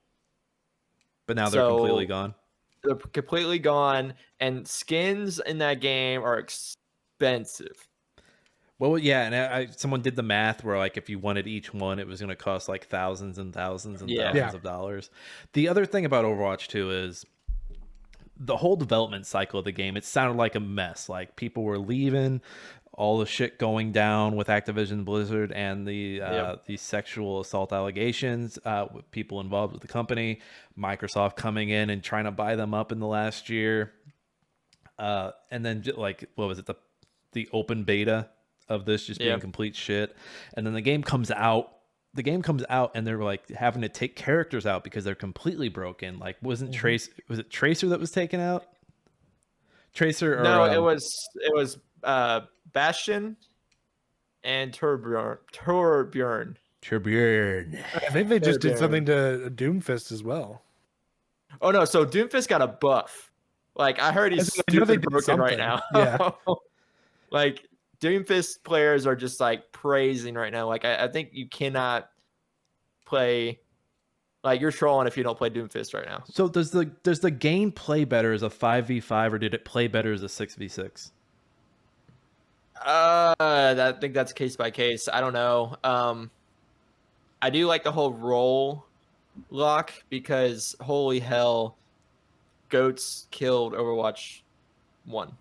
But now they're completely gone. They're completely gone, and skins in that game are expensive. Well, yeah, and someone did the math where if you wanted each one, it was going to cost thousands and thousands and thousands of dollars. The other thing about Overwatch 2 is the whole development cycle of the game. It sounded like a mess. Like people were leaving, all the shit going down with Activision Blizzard and the sexual assault allegations with people involved with the company, Microsoft coming in and trying to buy them up in the last year. And then what was it? The open beta of this just being complete shit. And then the game comes out and they're having to take characters out because they're completely broken. Was it Tracer that was taken out? Tracer? No, it was Bastion and Torbjorn. I think they just did something to Doomfist as well. Oh no, so Doomfist got a buff. I heard he's stupid broken right now. Yeah. Doomfist players are just praising right now. I think you cannot play. You're trolling if you don't play Doomfist right now. So does the game play better as a 5v5 or did it play better as a 6v6? I think that's case by case. I don't know. I do like the whole roll lock because holy hell, goats killed Overwatch 1.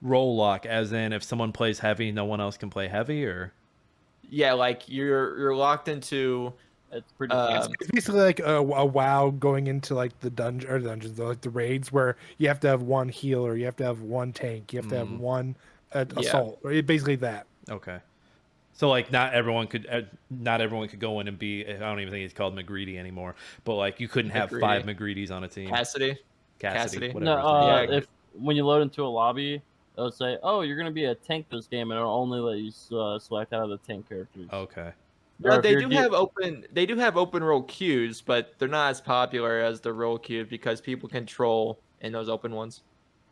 Roll lock, as in if someone plays heavy, no one else can play heavy, or yeah, you're locked into It's pretty fun. It's basically like a WoW going into like the dungeons, like the raids, where you have to have one healer, you have to have one tank, you have to have one assault, or basically that. Okay. So like not everyone could go in and be, I don't even think it's called McGreedy anymore, but like you couldn't have 5 McGreedys on a team. Cassidy. Whatever. No, if when you load into a lobby, it'll say, "Oh, you're gonna be a tank this game," and it'll only let you select out of the tank characters. Okay. Yeah, they do have open role queues, but they're not as popular as the role queue because people control in those open ones.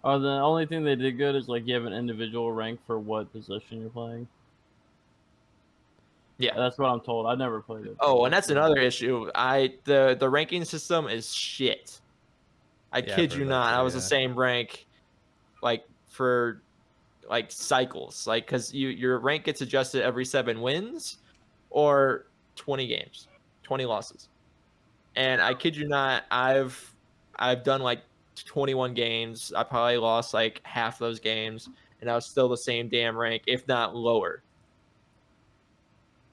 Oh, the only thing they did good is like you have an individual rank for what position you're playing. Yeah, that's what I'm told. I never played it. Oh, and that's another issue. The ranking system is shit. I kid you not. I was the same rank, like for like cycles, like because your rank gets adjusted every 7 wins, or 20 games, 20 losses. And I kid you not, I've done like 21 games. I probably lost like half those games, and I was still the same damn rank, if not lower.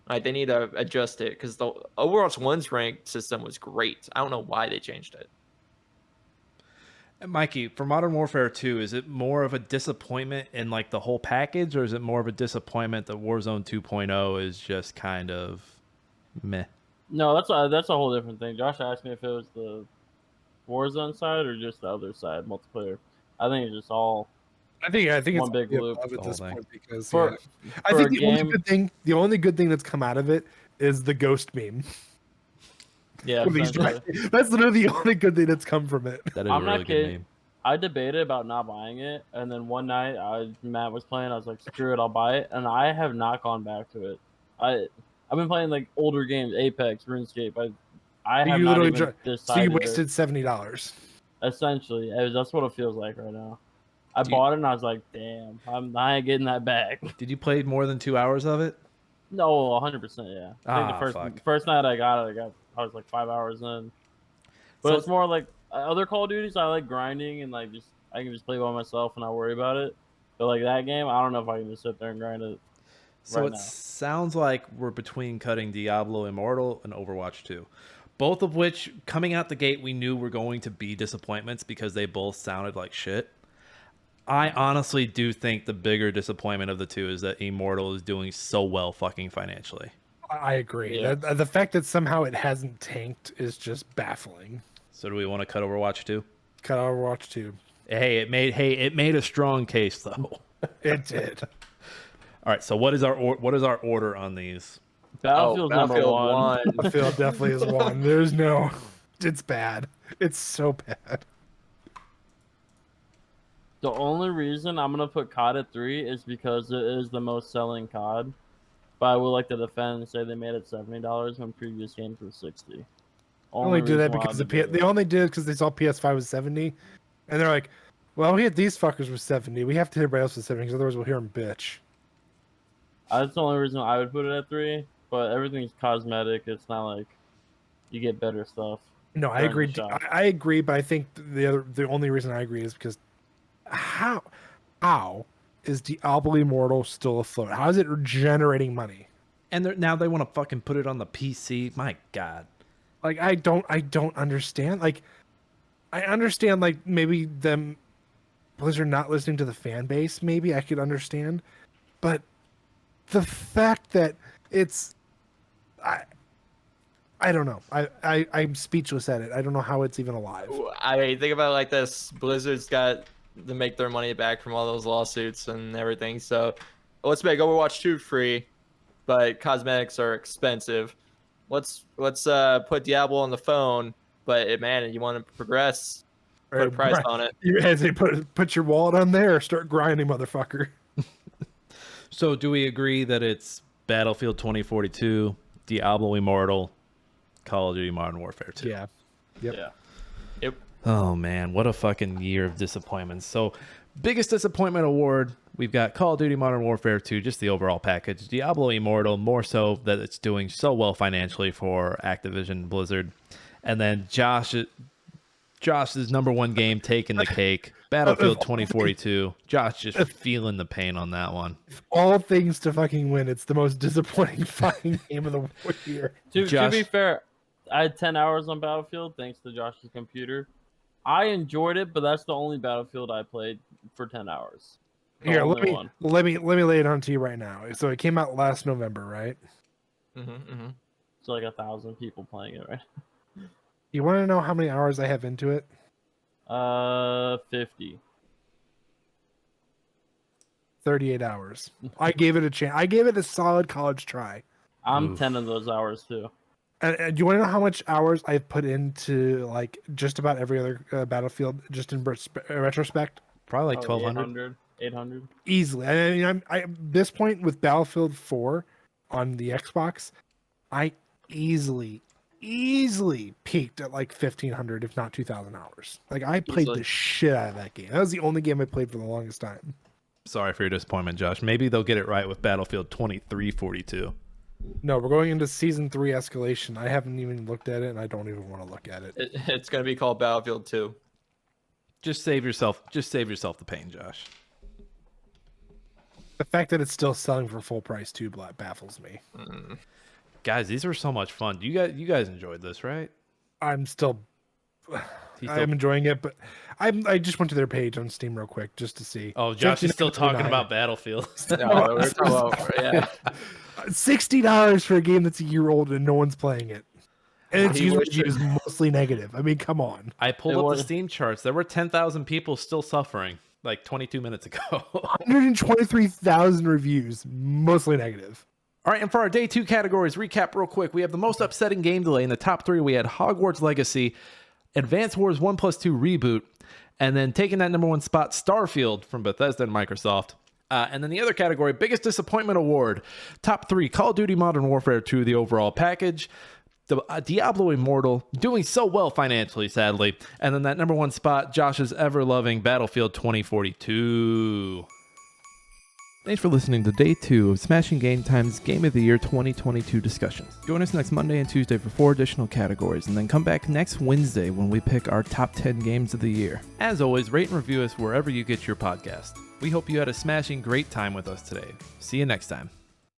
Like they need to adjust it because the Overwatch 1's rank system was great. I don't know why they changed it. Mikey, for Modern Warfare 2, is it more of a disappointment in like the whole package, or is it more of a disappointment that Warzone 2.0 is just kind of meh? No, that's a whole different thing. Josh asked me if it was the Warzone side or just the other side, multiplayer. I think it's just all. I think one it's big loop at this point because I think the only good thing that's come out of it is the ghost meme. Yeah, that's literally the only good thing that's come from it. That is a really good meme. I debated about not buying it, and then one night Matt was playing. I was like, "Screw it, I'll buy it," and I have not gone back to it. I've been playing like older games, Apex, RuneScape. I have not even decided. So you wasted $70. Essentially, that's what it feels like right now. I bought it and I was like, "Damn, I ain't getting that back." Did you play more than 2 hours of it? No, 100%. Yeah. I think the first night I got it, I was like 5 hours in. But so it's more like other Call of Duties. I like grinding and like I can just play by myself and not worry about it. But like that game, I don't know if I can just sit there and grind it. So it sounds like we're between cutting Diablo Immortal and Overwatch 2. Both of which, coming out the gate, we knew were going to be disappointments because they both sounded like shit. I honestly do think the bigger disappointment of the two is that Immortal is doing so well fucking financially. I agree. Yeah. The fact that somehow it hasn't tanked is just baffling. So do we want to cut Overwatch 2? Cut Overwatch 2. Hey, it made a strong case though. It did. All right, so what is our order on these? Battlefield's number one. Battlefield definitely is one. There's no. It's bad. It's so bad. The only reason I'm gonna put COD at 3 is because it is the most selling COD. But I would like to defend and say they made it $70 when previous games were $60. Only do that because they only did it because they saw PS5 was 70, and they're like, "Well, we hit these fuckers with 70. We have to hit everybody else with 70 because otherwise we'll hear them bitch." That's the only reason I would put it at 3. But everything's cosmetic. It's not like you get better stuff. No, I agree. I agree, but I think the only reason I agree is because how is Diablo Immortal still afloat? How is it generating money? And now they want to fucking put it on the PC. My God. Like I don't understand. Like I understand like maybe them Blizzard not listening to the fan base, maybe I could understand. But the fact that it's I don't know. I'm speechless at it. I don't know how it's even alive. I mean, think about it like this. Blizzard's got to make their money back from all those lawsuits and everything. So let's make Overwatch 2 free, but cosmetics are expensive. Let's put Diablo on the phone, but man, you want to progress, put a price on it. As they put your wallet on there, start grinding, motherfucker. So do we agree that it's Battlefield 2042, Diablo Immortal, Call of Duty Modern Warfare 2? Yeah. Yep. Yeah. Yep. Oh man, what a fucking year of disappointments. So, biggest disappointment award, we've got Call of Duty Modern Warfare 2, just the overall package. Diablo Immortal, more so that it's doing so well financially for Activision Blizzard. And then Josh's number one game taking the cake, Battlefield 2042. Josh just feeling the pain on that one. All things to fucking win. It's the most disappointing fucking game of the year. To be fair, I had 10 hours on Battlefield thanks to Josh's computer. I enjoyed it, but that's the only Battlefield I played for 10 hours. Here, let me lay it on to you right now. So it came out last November, right? It's like 1,000 people playing it, right? You want to know how many hours I have into it? 50. 38 hours. I gave it a chance. I gave it a solid college try. I'm 10 of those hours too. And do you want to know how much hours I've put into like just about every other Battlefield, just in retrospect? Probably like 1,200. 800. Easily. I mean, at this point with Battlefield 4 on the Xbox, I easily peaked at like 1,500, if not 2,000 hours. Like I played the shit out of that game. That was the only game I played for the longest time. Sorry for your disappointment, Josh. Maybe they'll get it right with Battlefield 2342. No, we're going into Season 3 Escalation. I haven't even looked at it, and I don't even want to look at it. It's going to be called Battlefield 2. Just save yourself the pain, Josh. The fact that it's still selling for full price too baffles me. Guys, these were so much fun. You guys enjoyed this, right? I'm enjoying it, but I just went to their page on Steam real quick just to see. Oh, Josh is still talking about Battlefield. No, we're talking about, yeah. $60 for a game that's a year old and no one's playing it. And its user review is mostly negative. I mean, come on. I pulled up the Steam charts. There were 10,000 people still suffering like 22 minutes ago. 123,000 reviews, mostly negative. All right, and for our day 2 categories, recap real quick. We have the most upsetting game delay. In the top 3, we had Hogwarts Legacy, Advance Wars 1+2 Reboot, and then taking that number 1 spot, Starfield from Bethesda and Microsoft. And then the other category, Biggest Disappointment Award. Top 3, Call of Duty Modern Warfare 2, the overall package. Diablo Immortal, doing so well financially, sadly. And then that number 1 spot, Josh's ever-loving Battlefield 2042. Thanks for listening to Day 2 of Smashing Game Time's Game of the Year 2022 discussions. Join us next Monday and Tuesday for 4 additional categories, and then come back next Wednesday when we pick our top 10 games of the year. As always, rate and review us wherever you get your podcast. We hope you had a smashing great time with us today. See you next time.